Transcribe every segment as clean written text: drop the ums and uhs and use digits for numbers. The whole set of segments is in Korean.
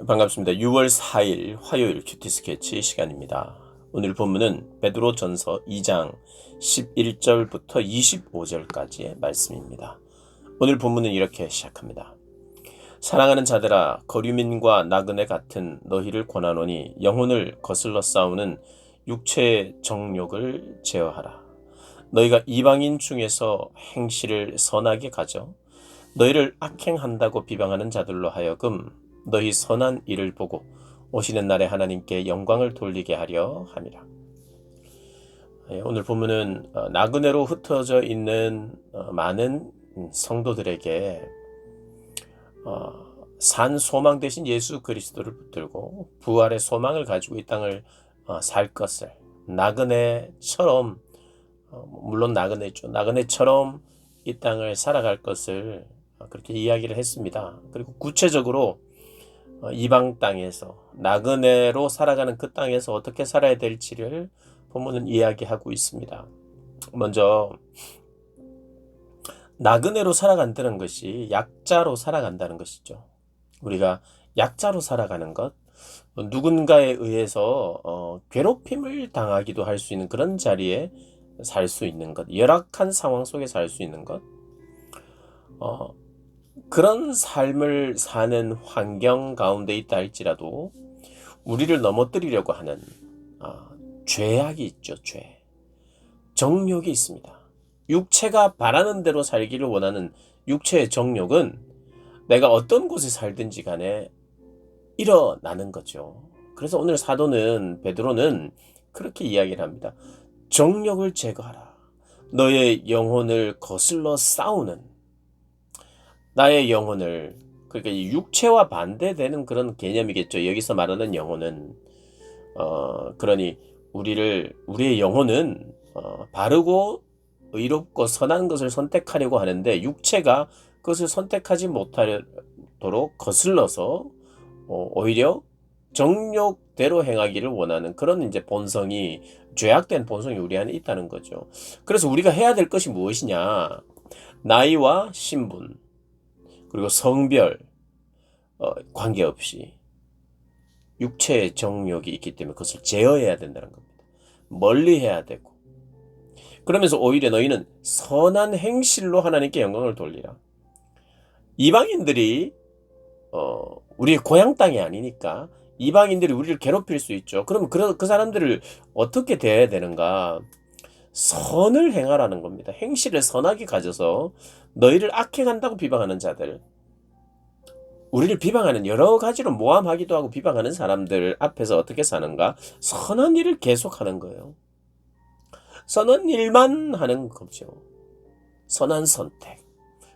반갑습니다. 6월 4일 화요일 큐티 스케치 시간입니다. 오늘 본문은 베드로전서 2장 11절부터 25절까지의 말씀입니다. 오늘 본문은 이렇게 시작합니다. 사랑하는 자들아, 거류민과 나그네 같은 너희를 권하노니 영혼을 거슬러 싸우는 육체의 정욕을 제어하라. 너희가 이방인 중에서 행실을 선하게 가져 너희를 악행한다고 비방하는 자들로 하여금 너희 선한 일을 보고 오시는 날에 하나님께 영광을 돌리게 하려 함이라. 오늘 본문은 나그네로 흩어져 있는 많은 성도들에게 산 소망 대신 예수 그리스도를 붙들고 부활의 소망을 가지고 이 땅을 살 것을 나그네처럼, 물론 나그네죠. 나그네처럼 이 땅을 살아갈 것을 그렇게 이야기를 했습니다. 그리고 구체적으로 이방 땅에서 나그네로 살아가는 그 땅에서 어떻게 살아야 될지를 본문은 이야기하고 있습니다. 먼저 나그네로 살아간다는 것이 약자로 살아간다는 것이죠. 우리가 약자로 살아가는 것, 누군가에 의해서 괴롭힘을 당하기도 할 수 있는 그런 자리에 살 수 있는 것, 열악한 상황 속에 살 수 있는 것, 그런 삶을 사는 환경 가운데 있다 할지라도 우리를 넘어뜨리려고 하는 죄악이 있죠. 죄. 정욕이 있습니다. 육체가 바라는 대로 살기를 원하는 육체의 정욕은 내가 어떤 곳에 살든지 간에 일어나는 거죠. 그래서 오늘 사도는, 베드로는 그렇게 이야기를 합니다. 정욕을 제거하라. 너의 영혼을 거슬러 싸우는, 나의 영혼을, 그러니까 이 육체와 반대되는 그런 개념이겠죠. 여기서 말하는 영혼은 그러니 우리의 영혼은 바르고 의롭고 선한 것을 선택하려고 하는데 육체가 그것을 선택하지 못하도록 거슬러서 오히려 정욕대로 행하기를 원하는 그런 이제 본성이, 죄악된 본성이 우리 안에 있다는 거죠. 그래서 우리가 해야 될 것이 무엇이냐? 나이와 신분, 그리고 성별 관계없이 육체의 정욕이 있기 때문에 그것을 제어해야 된다는 겁니다. 멀리해야 되고, 그러면서 오히려 너희는 선한 행실로 하나님께 영광을 돌리라. 이방인들이 우리의 고향 땅이 아니니까 이방인들이 우리를 괴롭힐 수 있죠. 그럼 그 사람들을 어떻게 대해야 되는가? 선을 행하라는 겁니다. 행실을 선하게 가져서 너희를 악행한다고 비방하는 자들, 우리를 비방하는, 여러 가지로 모함하기도 하고 비방하는 사람들 앞에서 어떻게 사는가? 선한 일을 계속하는 거예요. 선한 일만 하는 거죠. 선한 선택.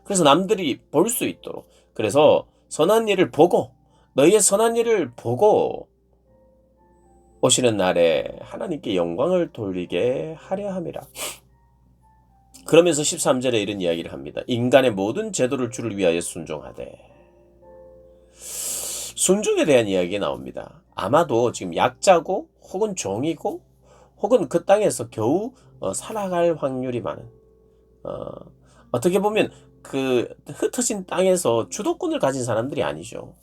그래서 남들이 볼 수 있도록. 그래서 선한 일을 보고, 너희의 선한 일을 보고 오시는 날에 하나님께 영광을 돌리게 하려 함이라. 그러면서 13절에 이런 이야기를 합니다. 인간의 모든 제도를 주를 위하여 순종하되. 순종에 대한 이야기가 나옵니다. 아마도 지금 약자고 혹은 종이고 혹은 그 땅에서 겨우 살아갈 확률이 많은, 어떻게 보면 그 흩어진 땅에서 주도권을 가진 사람들이 아니죠.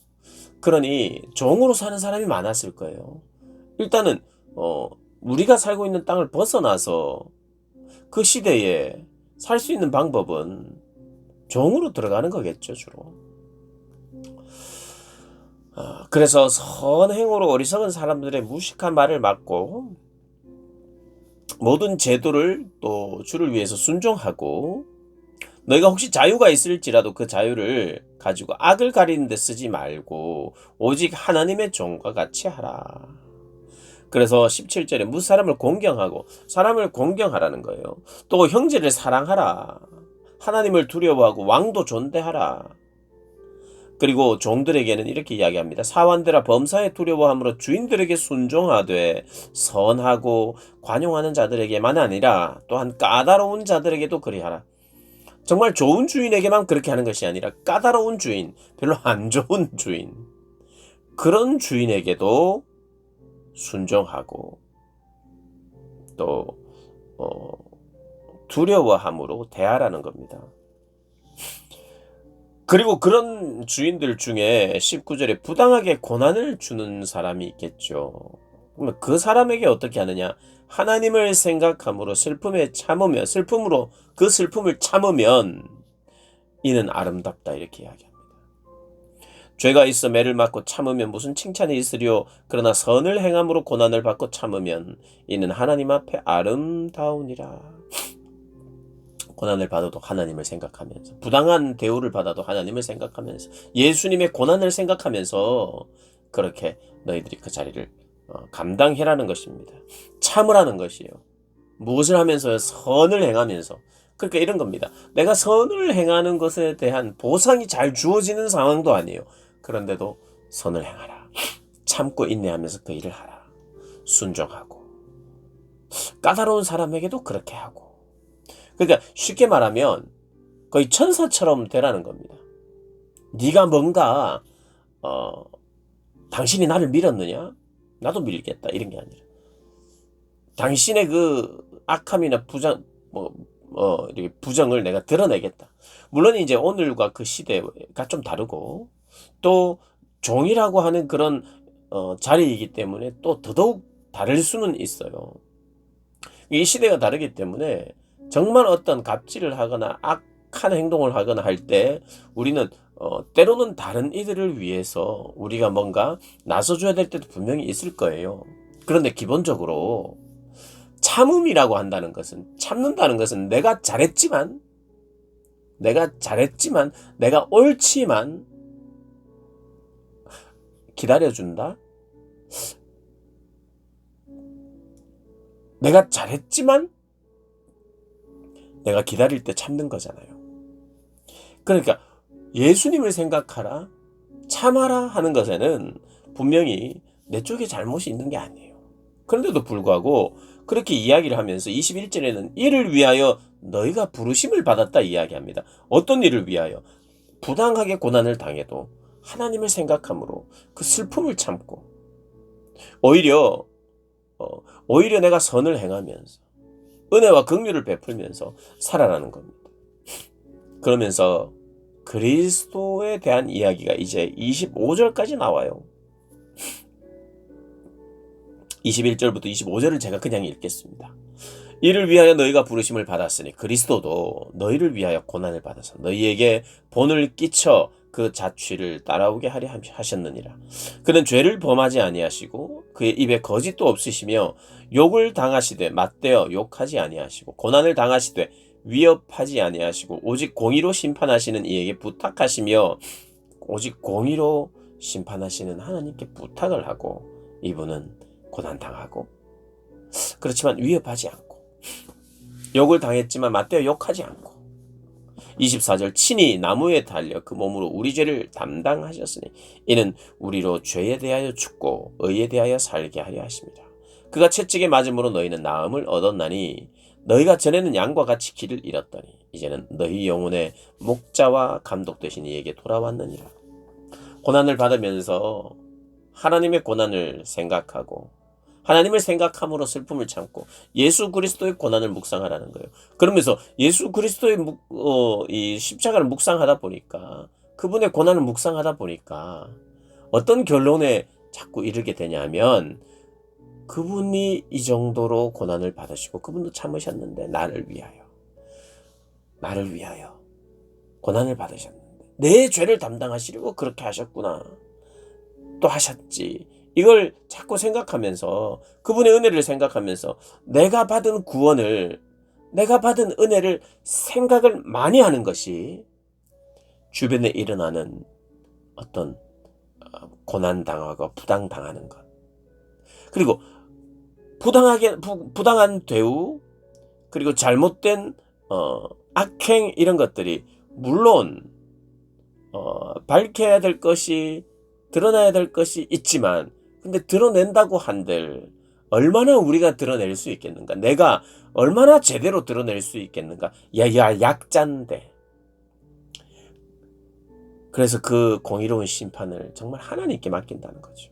그러니 종으로 사는 사람이 많았을 거예요. 일단은 우리가 살고 있는 땅을 벗어나서 그 시대에 살 수 있는 방법은 종으로 들어가는 거겠죠, 주로. 그래서 선행으로 어리석은 사람들의 무식한 말을 막고 모든 제도를 또 주를 위해서 순종하고, 너희가 혹시 자유가 있을지라도 그 자유를 가지고 악을 가리는 데 쓰지 말고 오직 하나님의 종과 같이 하라. 그래서 17절에 무사람을 공경하고, 사람을 공경하라는 거예요. 또 형제를 사랑하라. 하나님을 두려워하고 왕도 존대하라. 그리고 종들에게는 이렇게 이야기합니다. 사환들아, 범사에 두려워함으로 주인들에게 순종하되 선하고 관용하는 자들에게만 아니라 또한 까다로운 자들에게도 그리하라. 정말 좋은 주인에게만 그렇게 하는 것이 아니라 까다로운 주인, 별로 안 좋은 주인, 그런 주인에게도 순종하고 또 두려워함으로 대하라는 겁니다. 그리고 그런 주인들 중에 19절에 부당하게 고난을 주는 사람이 있겠죠. 그러면 그 사람에게 어떻게 하느냐? 하나님을 생각함으로 슬픔에 참으면 슬픔으로 그 슬픔을 참으면 이는 아름답다 이렇게 이야기합니다. 죄가 있어 매를 맞고 참으면 무슨 칭찬이 있으리요. 그러나 선을 행함으로 고난을 받고 참으면 이는 하나님 앞에 아름다우니라. 고난을 받아도 하나님을 생각하면서, 부당한 대우를 받아도 하나님을 생각하면서, 예수님의 고난을 생각하면서 그렇게 너희들이 그 자리를 감당해라는 것입니다. 참으라는 것이에요. 무엇을 하면서요? 선을 행하면서. 그러니까 이런 겁니다. 내가 선을 행하는 것에 대한 보상이 잘 주어지는 상황도 아니에요. 그런데도 선을 행하라. 참고 인내하면서 그 일을 하라. 순종하고. 까다로운 사람에게도 그렇게 하고. 그러니까 쉽게 말하면 거의 천사처럼 되라는 겁니다. 네가 뭔가 당신이 나를 밀었느냐? 나도 밀겠다. 이런 게 아니라. 당신의 그 악함이나 이렇게 부정을 내가 드러내겠다. 물론 이제 오늘과 그 시대가 좀 다르고 또 종이라고 하는 그런 자리이기 때문에 또 더더욱 다를 수는 있어요. 이 시대가 다르기 때문에 정말 어떤 갑질을 하거나 악한 행동을 하거나 할 때 우리는 때로는 다른 이들을 위해서 우리가 뭔가 나서줘야 될 때도 분명히 있을 거예요. 그런데 기본적으로 참음이라고 한다는 것은, 참는다는 것은 내가 잘했지만, 내가 옳지만 기다려준다? 내가 잘했지만 내가 기다릴 때 참는 거잖아요. 그러니까 예수님을 생각하라, 참아라 하는 것에는 분명히 내 쪽에 잘못이 있는 게 아니에요. 그런데도 불구하고 그렇게 이야기를 하면서 21절에는 이를 위하여 너희가 부르심을 받았다 이야기합니다. 어떤 일을 위하여? 부당하게 고난을 당해도 하나님을 생각함으로 그 슬픔을 참고 오히려 내가 선을 행하면서 은혜와 긍휼을 베풀면서 살아라는 겁니다. 그러면서 그리스도에 대한 이야기가 이제 25절까지 나와요. 21절부터 25절을 제가 그냥 읽겠습니다. 이를 위하여 너희가 부르심을 받았으니 그리스도도 너희를 위하여 고난을 받아서 너희에게 본을 끼쳐 그 자취를 따라오게 하려 하셨느니라. 그는 죄를 범하지 아니하시고 그의 입에 거짓도 없으시며 욕을 당하시되 맞대어 욕하지 아니하시고 고난을 당하시되 위협하지 아니하시고 오직 공의로 심판하시는 이에게 부탁하시며 오직 공의로 심판하시는 하나님께 부탁을 하고 이분은 고난당하고 그렇지만 위협하지 않고 욕을 당했지만 맞대어 욕하지 않고 24절 친히 나무에 달려 그 몸으로 우리 죄를 담당하셨으니 이는 우리로 죄에 대하여 죽고 의에 대하여 살게 하려 하십니다. 그가 채찍에 맞음으로 너희는 나음을 얻었나니 너희가 전에는 양과 같이 길을 잃었더니 이제는 너희 영혼의 목자와 감독 되신 이에게 돌아왔느니라. 고난을 받으면서 하나님의 고난을 생각하고 하나님을 생각함으로 슬픔을 참고 예수 그리스도의 고난을 묵상하라는 거예요. 그러면서 예수 그리스도의 이 십자가를 묵상하다 보니까 그분의 고난을 묵상하다 보니까 어떤 결론에 자꾸 이르게 되냐면 그분이 이 정도로 고난을 받으시고 그분도 참으셨는데 나를 위하여 고난을 받으셨는데 내 죄를 담당하시려고 그렇게 하셨구나. 또 하셨지. 이걸 자꾸 생각하면서 그분의 은혜를 생각하면서 내가 받은 은혜를 생각을 많이 하는 것이 주변에 일어나는 어떤 고난당하고 부당당하는 것 그리고 부당한 대우 그리고 잘못된 악행 이런 것들이 물론 밝혀야 될 것이 드러나야 될 것이 있지만 근데 드러낸다고 한들 얼마나 우리가 드러낼 수 있겠는가? 내가 얼마나 제대로 드러낼 수 있겠는가? 약자인데. 그래서 그 공의로운 심판을 정말 하나님께 맡긴다는 거죠.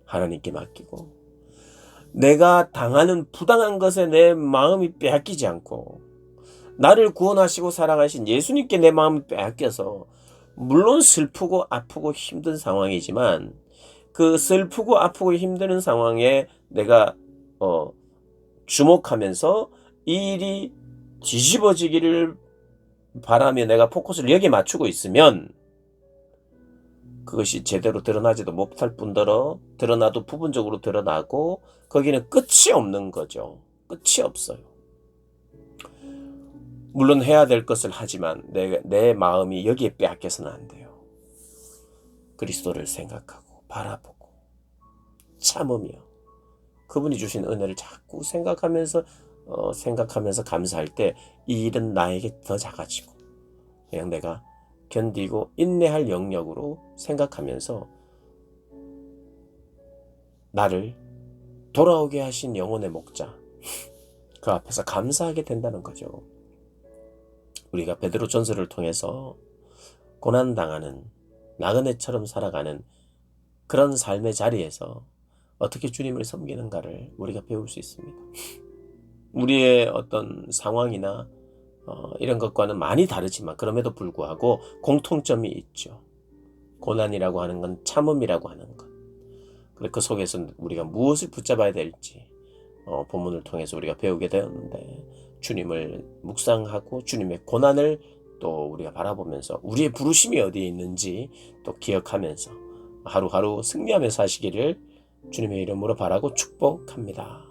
하나님께 맡기고 내가 당하는 부당한 것에 내 마음이 빼앗기지 않고 나를 구원하시고 사랑하신 예수님께 내 마음이 빼앗겨서 물론 슬프고 아프고 힘든 상황이지만 그 슬프고 아프고 힘든 상황에 내가 주목하면서 이 일이 뒤집어지기를 바라며 내가 포커스를 여기에 맞추고 있으면 그것이 제대로 드러나지도 못할 뿐더러 드러나도 부분적으로 드러나고 거기는 끝이 없는 거죠. 끝이 없어요. 물론 해야 될 것을 하지만 내 마음이 여기에 빼앗겨서는 안 돼요. 그리스도를 생각하고 바라보고 참으며 그분이 주신 은혜를 자꾸 생각하면서 감사할 때 이 일은 나에게 더 작아지고 그냥 내가 견디고 인내할 영역으로 생각하면서 나를 돌아오게 하신 영혼의 목자 그 앞에서 감사하게 된다는 거죠. 우리가 베드로 전서를 통해서 고난당하는 나그네처럼 살아가는 그런 삶의 자리에서 어떻게 주님을 섬기는가를 우리가 배울 수 있습니다. 우리의 어떤 상황이나 이런 것과는 많이 다르지만 그럼에도 불구하고 공통점이 있죠. 고난이라고 하는 건 참음이라고 하는 것. 그리고 그 속에서 우리가 무엇을 붙잡아야 될지 본문을 통해서 우리가 배우게 되었는데 주님을 묵상하고 주님의 고난을 또 우리가 바라보면서 우리의 부르심이 어디에 있는지 또 기억하면서 하루하루 승리하며 사시기를 주님의 이름으로 바라고 축복합니다.